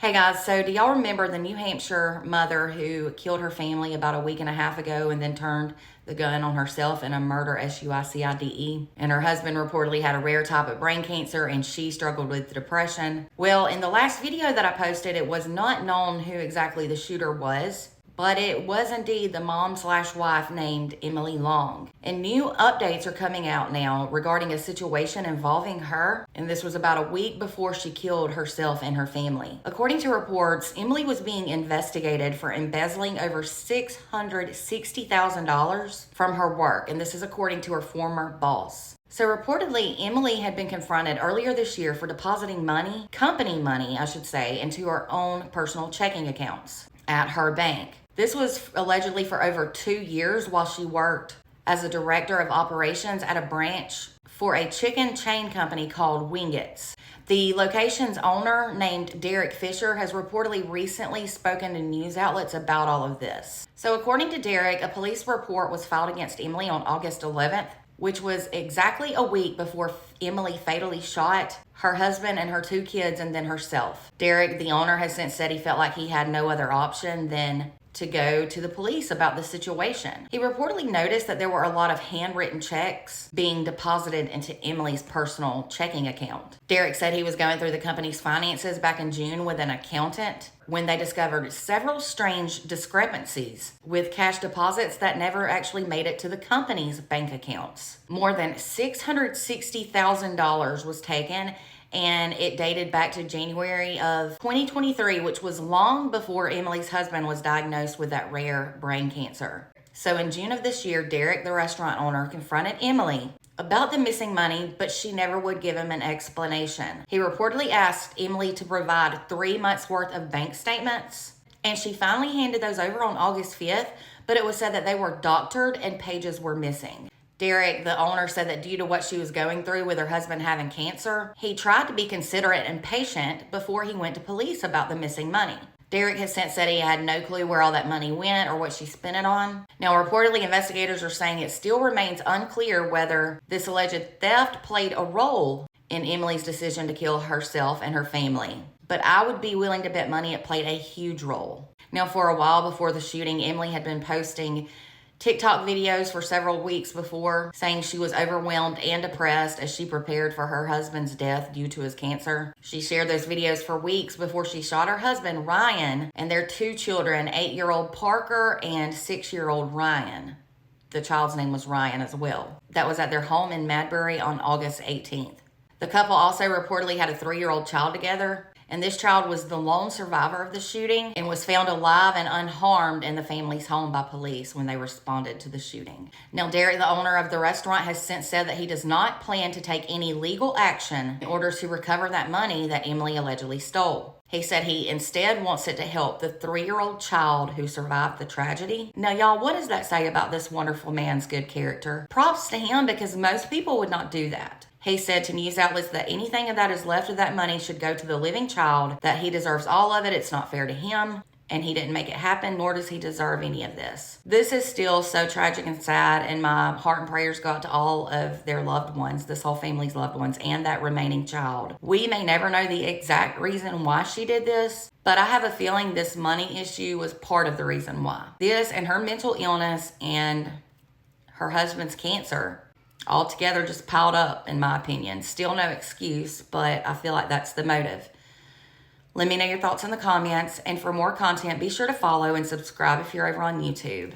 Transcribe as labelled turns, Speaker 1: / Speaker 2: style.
Speaker 1: Hey guys, so do y'all remember the New Hampshire mother who killed her family about a week and a half ago and then turned the gun on herself in a murder SUICIDE? And her husband reportedly had a rare type of brain cancer and she struggled with depression. Well, in the last video that I posted, it was not known who exactly the shooter was, but it was indeed the mom/wife named Emily Long. And new updates are coming out now regarding a situation involving her, and this was about a week before she killed herself and her family. According to reports, Emily was being investigated for embezzling over $660,000 from her work, and this is according to her former boss. So reportedly, Emily had been confronted earlier this year for depositing money, company money, I should say, into her own personal checking accounts at her bank. This was allegedly for over 2 years while she worked as a director of operations at a branch for a chicken chain company called Wingett's. The location's owner, named Derek Fisher, has reportedly recently spoken to news outlets about all of this. So according to Derek, a police report was filed against Emily on August 11th, which was exactly a week before Emily fatally shot her husband and her 2 kids and then herself. Derek, the owner, has since said he felt like he had no other option than to go to the police about the situation. He reportedly noticed that there were a lot of handwritten checks being deposited into Emily's personal checking account. Derek said he was going through the company's finances back in June with an accountant when they discovered several strange discrepancies with cash deposits that never actually made it to the company's bank accounts. More than $660,000 was taken, and it dated back to January of 2023, which was long before Emily's husband was diagnosed with that rare brain cancer. So in June of this year, Derek, the restaurant owner, confronted Emily about the missing money, but she never would give him an explanation. He reportedly asked Emily to provide 3 months worth of bank statements, and she finally handed those over on August 5th, but it was said that they were doctored and pages were missing. Derek, the owner, said that due to what she was going through with her husband having cancer, he tried to be considerate and patient before he went to police about the missing money. Derek has since said he had no clue where all that money went or what she spent it on. Now, reportedly, investigators are saying it still remains unclear whether this alleged theft played a role in Emily's decision to kill herself and her family. But I would be willing to bet money it played a huge role. Now, for a while before the shooting, Emily had been posting TikTok videos for several weeks before, saying she was overwhelmed and depressed as she prepared for her husband's death due to his cancer. She shared those videos for weeks before she shot her husband, Ryan, and their 2 children, 8-year-old Parker and 6-year-old Ryan. The child's name was Ryan as well. That was at their home in Madbury on August 18th. The couple also reportedly had a 3-year-old child together, and this child was the lone survivor of the shooting and was found alive and unharmed in the family's home by police when they responded to the shooting. Now, Derek, the owner of the restaurant, has since said that he does not plan to take any legal action in order to recover that money that Emily allegedly stole. He said he instead wants it to help the 3-year-old child who survived the tragedy. Now, y'all, what does that say about this wonderful man's good character? Props to him, because most people would not do that. He said to news outlets that anything that is left of that money should go to the living child, that he deserves all of it. It's not fair to him, and he didn't make it happen, nor does he deserve any of this. This is still so tragic and sad, and my heart and prayers go out to all of their loved ones, this whole family's loved ones, and that remaining child. We may never know the exact reason why she did this, but I have a feeling this money issue was part of the reason why. This and her mental illness and her husband's cancer all together just piled up, in my opinion. Still no excuse, but I feel like that's the motive. Let me know your thoughts in the comments, and for more content, be sure to follow and subscribe if you're over on YouTube.